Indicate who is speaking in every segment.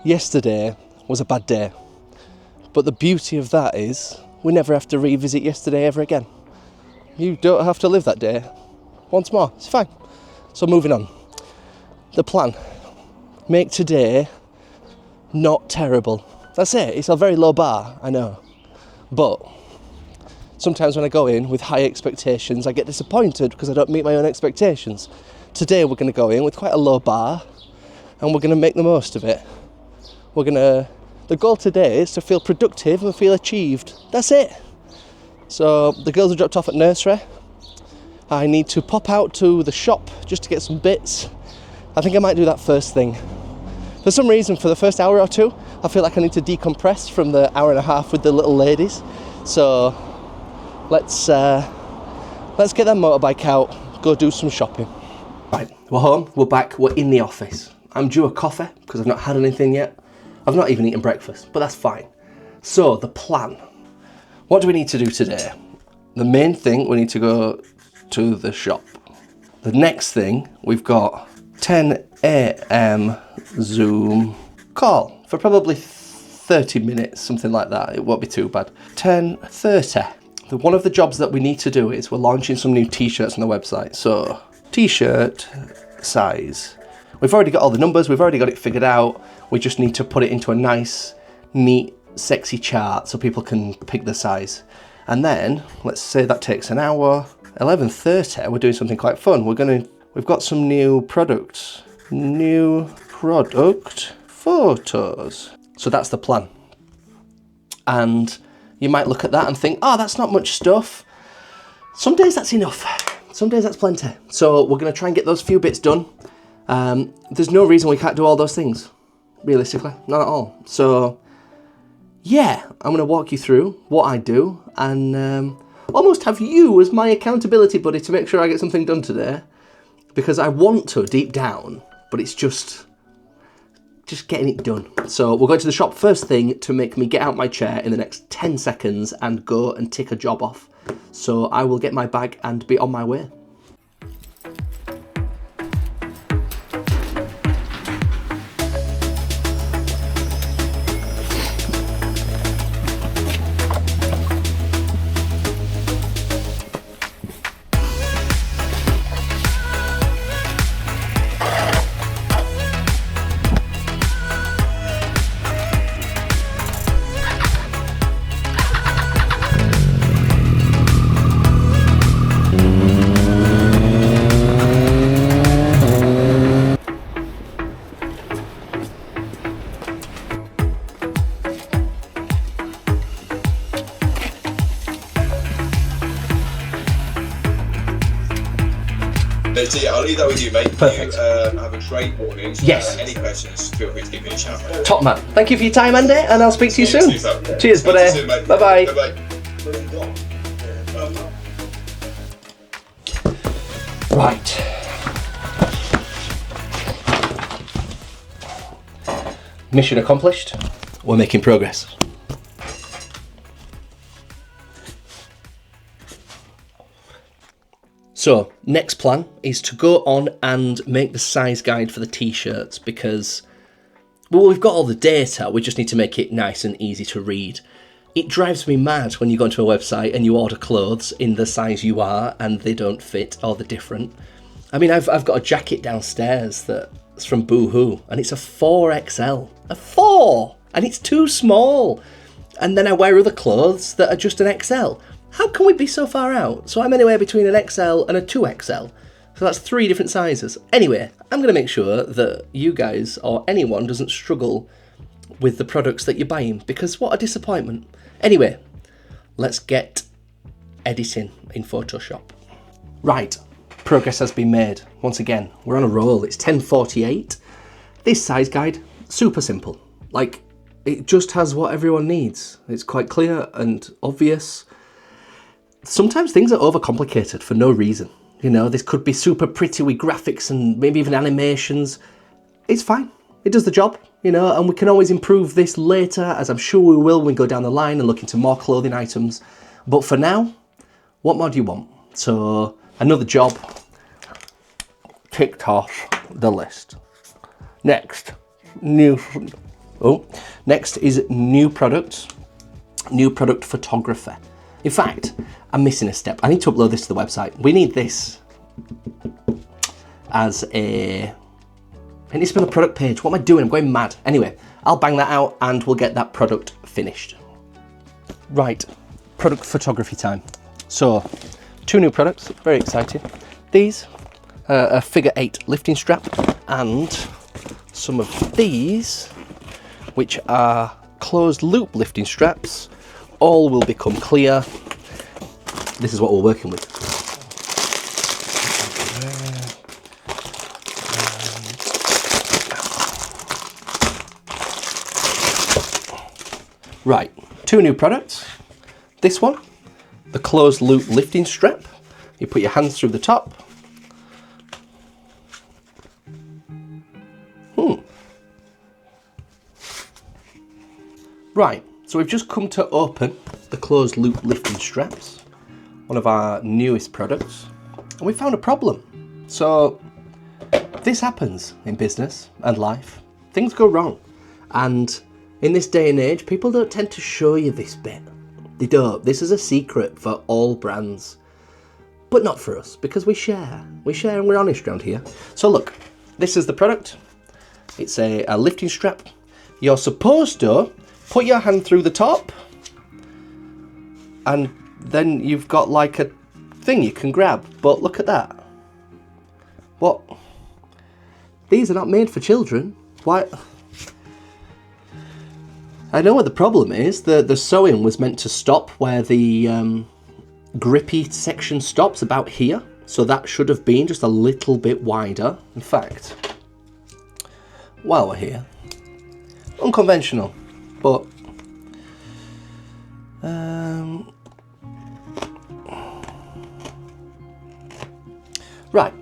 Speaker 1: yesterday was a bad day. But the beauty of that is we never have to revisit yesterday ever again. You don't have to live that day once more. It's fine. So moving on. The plan. Make today not terrible. That's it. It's a very low bar, I know. But sometimes when I go in with high expectations, I get disappointed because I don't meet my own expectations. Today we're going to go in with quite a low bar and we're going to make the most of it. The goal today is to feel productive and feel achieved. That's it. So the girls are dropped off at nursery. I need to pop out to the shop just to get some bits. I think I might do that first thing. For some reason, for the first hour or two, I feel like I need to decompress from the hour and a half with the little ladies. So let's get that motorbike out, go do some shopping. Right, we're home, we're back, we're in the office. I'm due a coffee because I've not had anything yet. I've not even eaten breakfast, but that's fine. So the plan. What do we need to do today? The main thing, we need to go to the shop. The next thing, we've got 10 a.m. Zoom call for probably 30 minutes, something like that. It won't be too bad. 10:30. One of the jobs that we need to do is we're launching some new t-shirts on the website. So t-shirt size. We've already got all the numbers, we've already got it figured out. We just need to put it into a nice, neat, sexy chart so people can pick the size. And then, let's say that takes an hour. 11:30, we're doing something quite fun. We've got some new products. New product photos. So that's the plan. And you might look at that and think, oh, that's not much stuff. Some days that's enough. Some days that's plenty. So we're going to try and get those few bits done. There's no reason we can't do all those things, realistically, not at all. So yeah, I'm going to walk you through what I do and almost have you as my accountability buddy to make sure I get something done today, because I want to deep down, but it's just getting it done. So we're going to the shop first thing to make me get out my chair in the next 10 seconds and go and tick a job off. So I will get my bag and be on my way.
Speaker 2: I'll leave that with you, mate.
Speaker 1: Perfect.
Speaker 2: You have a great morning. So
Speaker 1: yes.
Speaker 2: Any questions, feel free to give me a shout.
Speaker 1: Top man. Thank you for your time, Andy, and I'll speak to you soon. Cheers, buddy. Bye-bye. Right. Mission accomplished. We're making progress. So, next plan is to go on and make the size guide for the t-shirts because, well, we've got all the data, we just need to make it nice and easy to read. It drives me mad when you go onto a website and you order clothes in the size you are and they don't fit or they're different. I mean, I've got a jacket downstairs that's from Boohoo and it's a 4XL. A 4! And it's too small. And then I wear other clothes that are just an XL. How can we be so far out? So I'm anywhere between an XL and a 2XL. So that's 3 different sizes. Anyway, I'm going to make sure that you guys or anyone doesn't struggle with the products that you're buying, because what a disappointment. Anyway, let's get editing in Photoshop. Right, progress has been made. Once again, we're on a roll. It's 10:48. This size guide, super simple. Like, it just has what everyone needs. It's quite clear and obvious. Sometimes things are overcomplicated for no reason. You know, this could be super pretty with graphics and maybe even animations. It's fine. It does the job, you know, and we can always improve this later, as I'm sure we will when we go down the line and look into more clothing items. But for now, what more do you want? So, another job ticked off the list. Next, new Oh, next is new product photography. In fact, I'm missing a step. I need to upload this to the website. We need this as it needs to be on the product page. What am I doing? I'm going mad. Anyway, I'll bang that out and we'll get that product finished. Right, product photography time. So, 2 new products, very exciting. These, a figure 8 lifting strap, and some of these, which are closed loop lifting straps. All will become clear. This is what we're working with. Right, 2 new products. This one, the closed loop lifting strap. You put your hands through the top. Right, so we've just come to open the closed loop lifting straps, one of our newest products, and we found a problem. So this happens in business and life. Things go wrong, and in this day and age, people don't tend to show you this bit. They don't. This is a secret for all brands, but not for us, because we share and we're honest around here. So look, this is the product. It's a lifting strap. You're supposed to put your hand through the top, and then you've got like a thing you can grab. But look at that. What? These are not made for children. Why? I know what the problem is. The sewing was meant to stop where the grippy section stops, about here. So that should have been just a little bit wider. In fact, while we're here, unconventional, but right,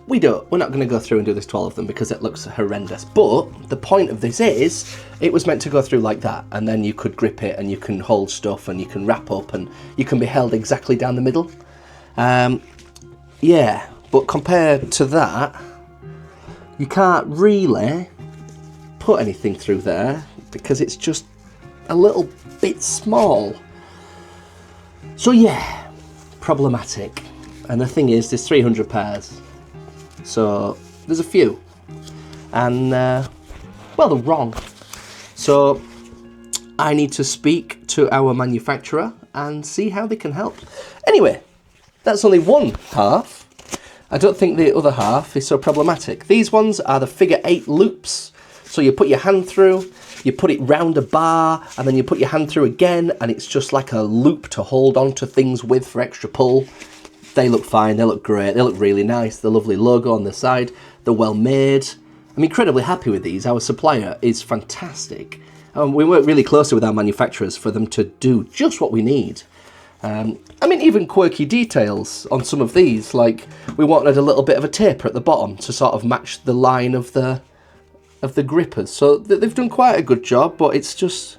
Speaker 1: we're not going to go through and do this to all of them because it looks horrendous, but the point of this is it was meant to go through like that, and then you could grip it and you can hold stuff and you can wrap up and you can be held exactly down the middle. Yeah, but compared to that, you can't really put anything through there because it's just a little bit small. So yeah, problematic. And the thing is, there's 300 pairs, so there's a few, and well, they're wrong. So I need to speak to our manufacturer and see how they can help. Anyway, that's only one half. I don't think the other half is so problematic. These ones are the figure 8 loops. So you put your hand through, you put it round a bar, and then you put your hand through again, and it's just like a loop to hold onto things with for extra pull. They look fine, they look great, they look really nice. The lovely logo on the side, they're well made. I'm incredibly happy with these. Our supplier is fantastic. We work really closely with our manufacturers for them to do just what we need. I mean, even quirky details on some of these, like we wanted a little bit of a taper at the bottom to sort of match the line of the grippers. So they've done quite a good job, but it's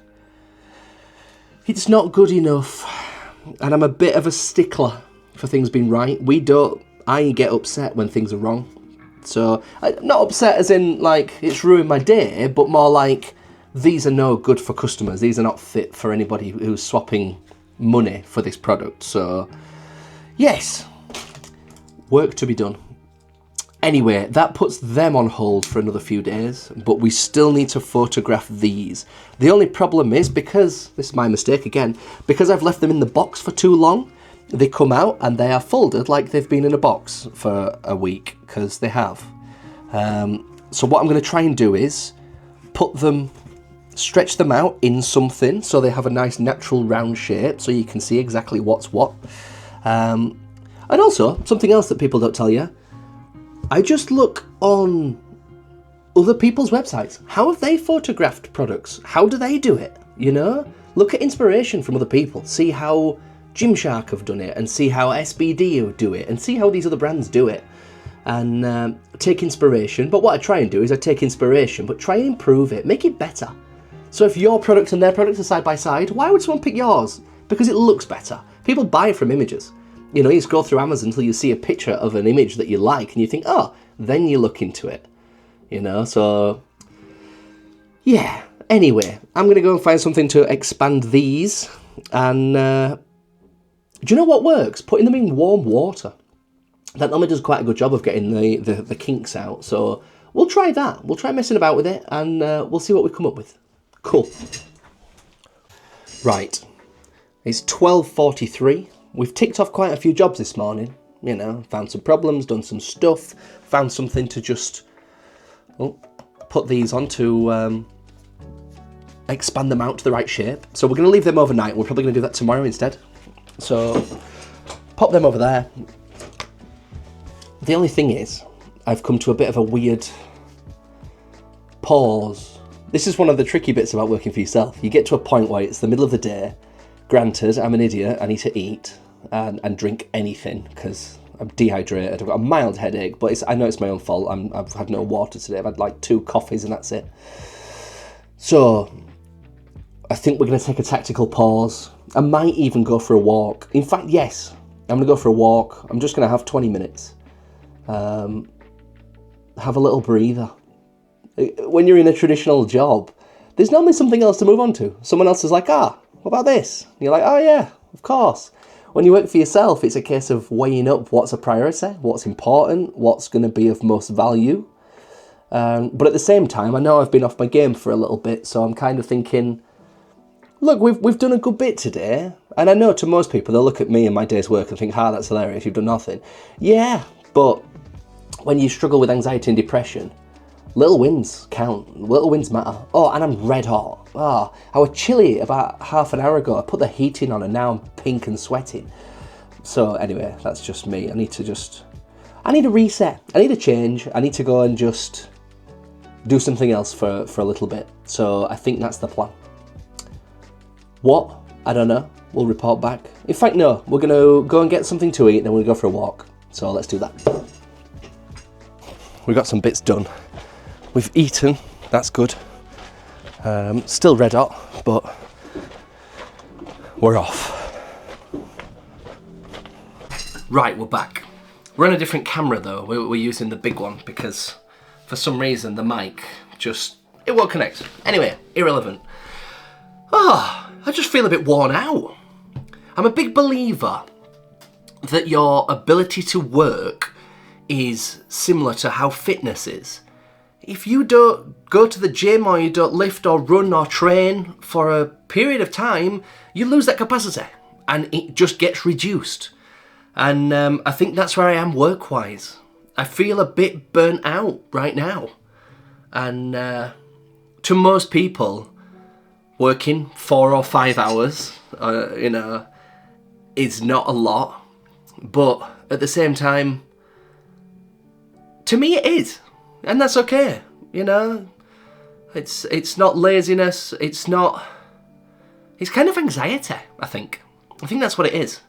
Speaker 1: not good enough. And I'm a bit of a stickler for things being right. I get upset when things are wrong. So, not upset as in like it's ruined my day, but more like these are no good for customers. These are not fit for anybody who's swapping money for this product. So, yes, work to be done. Anyway, that puts them on hold for another few days, but we still need to photograph these. The only problem is, because, this is my mistake again, because I've left them in the box for too long, they come out and they are folded like they've been in a box for a week, because they have. So what I'm going to try and do is stretch them out in something so they have a nice natural round shape so you can see exactly what's what. And also, something else that people don't tell you, I just look on other people's websites. How have they photographed products? How do they do it? You know? Look at inspiration from other people. See how Gymshark have done it, and see how SBD do it, and see how these other brands do it. And take inspiration. But what I try and do is I take inspiration, but try and improve it. Make it better. So if your product and their product are side by side, why would someone pick yours? Because it looks better. People buy from images. You know, you scroll through Amazon until you see a picture of an image that you like and you think, oh, then you look into it. You know, so yeah. Anyway, I'm going to go and find something to expand these. And do you know what works? Putting them in warm water. That normally does quite a good job of getting the kinks out. So we'll try that. We'll try messing about with it, and we'll see what we come up with. Cool. Right. It's 12:43. We've ticked off quite a few jobs this morning. You know, found some problems, done some stuff, found something to just put these on to expand them out to the right shape. So we're going to leave them overnight. We're probably going to do that tomorrow instead. So pop them over there. The only thing is, I've come to a bit of a weird pause. This is one of the tricky bits about working for yourself. You get to a point where it's the middle of the day. Granted, I'm an idiot. I need to eat and drink anything because I'm dehydrated. I've got a mild headache, but I know it's my own fault. I've had no water today. I've had like 2 coffees and that's it. So I think we're going to take a tactical pause. I might even go for a walk. In fact, yes, I'm going to go for a walk. I'm just going to have 20 minutes. Have a little breather. When you're in a traditional job, there's normally something else to move on to. Someone else is like, what about this? And you're like, oh yeah, of course. When you work for yourself, it's a case of weighing up what's a priority, what's important, what's going to be of most value. But at the same time, I know I've been off my game for a little bit, so I'm kind of thinking, look, we've done a good bit today. And I know to most people, they'll look at me and my day's work and think, that's hilarious, you've done nothing. Yeah, but when you struggle with anxiety and depression, little wins count. Little wins matter. Oh, and I'm red hot. I was chilly about half an hour ago. I put the heating on and now I'm pink and sweating. So anyway, that's just me. I need a reset. I need a change. I need to go and just do something else for a little bit. So I think that's the plan. What? I don't know. We'll report back. In fact, no. We're going to go and get something to eat and then we'll go for a walk. So let's do that. We got some bits done. We've eaten. That's good. Still red hot, but we're off. Right, we're back. We're on a different camera though. We're using the big one because for some reason the mic it won't connect. Anyway, irrelevant. I just feel a bit worn out. I'm a big believer that your ability to work is similar to how fitness is. If you don't go to the gym or you don't lift or run or train for a period of time, you lose that capacity and it just gets reduced. And I think that's where I am work-wise. I feel a bit burnt out right now. And to most people, working 4 or 5 hours, is not a lot. But at the same time, to me it is. And that's okay, It's not laziness, it's kind of anxiety, I think. I think that's what it is.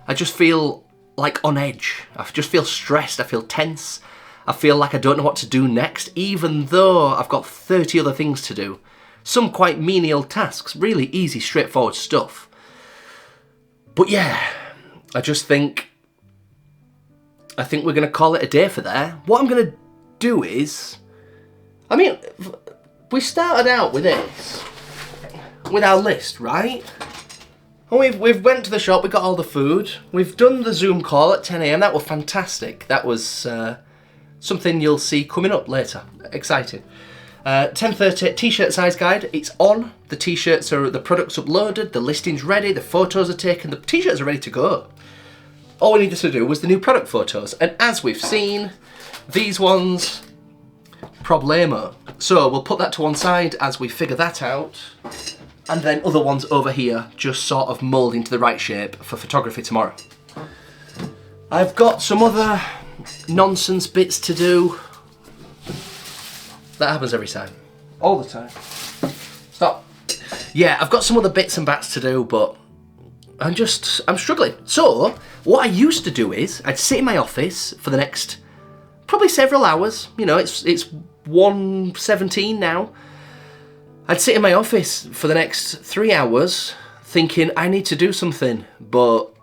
Speaker 1: I just feel like on edge. I just feel stressed, I feel tense. I feel like I don't know what to do next, even though I've got 30 other things to do. Some quite menial tasks, really easy, straightforward stuff. But yeah, I think we're going to call it a day for there. What I'm going to do is, we started out with this, with our list, right? And we've went to the shop, we got all the food, we've done the Zoom call at 10 AM, that was fantastic. That was something you'll see coming up later, exciting. 10:30, t-shirt size guide, it's on, the t-shirts are, the product's uploaded, the listing's ready, the photos are taken, the t-shirts are ready to go. All we needed to do was the new product photos, and as we've seen, these ones, problemo. So we'll put that to one side as we figure that out. And then other ones over here, just sort of mould into the right shape for photography tomorrow. I've got some other nonsense bits to do. That happens every time. All the time. Stop. Yeah, I've got some other bits and bats to do, but I'm struggling. So, what I used to do is, I'd sit in my office for the next, probably several hours. It's 1:17 now. I'd sit in my office for the next 3 hours thinking I need to do something, but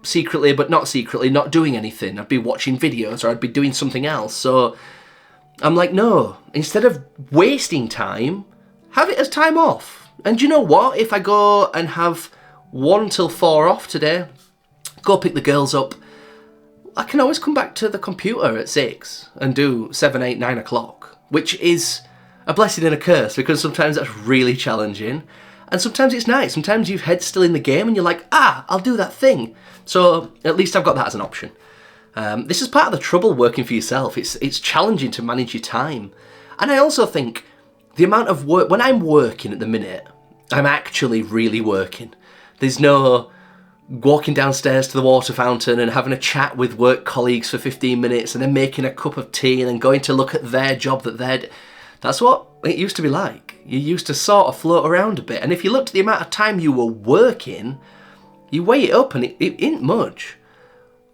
Speaker 1: secretly, but not secretly, not doing anything. I'd be watching videos or I'd be doing something else. So I'm like, no, instead of wasting time, have it as time off. And do you know what? If I go and have 1 till 4 off today, go pick the girls up, I can always come back to the computer at 6 and do 7, 8, 9 o'clock, which is a blessing and a curse, because sometimes that's really challenging and sometimes it's nice. Sometimes your head's still in the game and you're like, I'll do that thing. So at least I've got that as an option. This is part of the trouble working for yourself. It's challenging to manage your time. And I also think the amount of work, when I'm working at the minute, I'm actually really working. There's no walking downstairs to the water fountain and having a chat with work colleagues for 15 minutes and then making a cup of tea and then going to look at their job that's what it used to be like. You used to sort of float around a bit. And if you looked at the amount of time you were working, you weigh it up and it ain't much.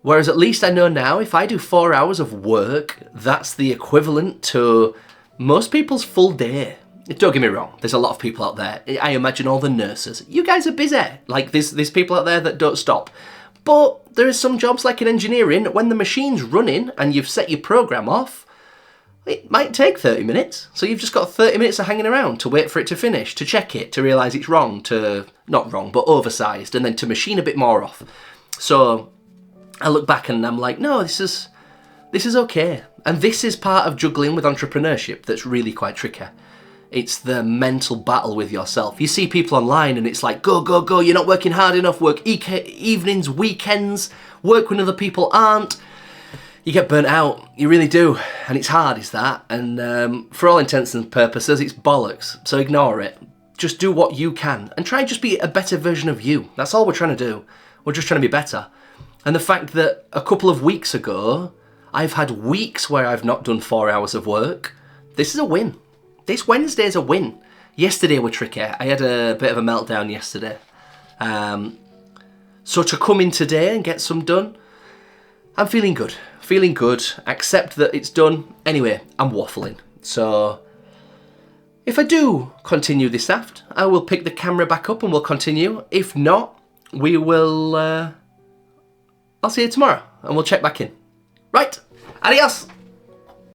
Speaker 1: Whereas at least I know now, if I do 4 hours of work, that's the equivalent to most people's full day. Don't get me wrong, there's a lot of people out there. I imagine all the nurses. You guys are busy. Like, there's people out there that don't stop. But there is some jobs, like in engineering, when the machine's running and you've set your program off, it might take 30 minutes. So you've just got 30 minutes of hanging around to wait for it to finish, to check it, to realise it's wrong, not wrong, but oversized, and then to machine a bit more off. So I look back and I'm like, no, this is okay. And this is part of juggling with entrepreneurship that's really quite tricky. It's the mental battle with yourself. You see people online and it's like, go, go, go, you're not working hard enough, work evenings, weekends, work when other people aren't. You get burnt out, you really do. And it's hard, is that? And for all intents and purposes, it's bollocks. So ignore it. Just do what you can and try and just be a better version of you. That's all we're trying to do. We're just trying to be better. And the fact that a couple of weeks ago, I've had weeks where I've not done 4 hours of work, this is a win. This Wednesday's a win. Yesterday were tricky. I had a bit of a meltdown yesterday. So to come in today and get some done, I'm feeling good. Feeling good. Accept that it's done. Anyway, I'm waffling. So if I do continue this aft, I will pick the camera back up and we'll continue. If not, we will... I'll see you tomorrow and we'll check back in. Right. Adios.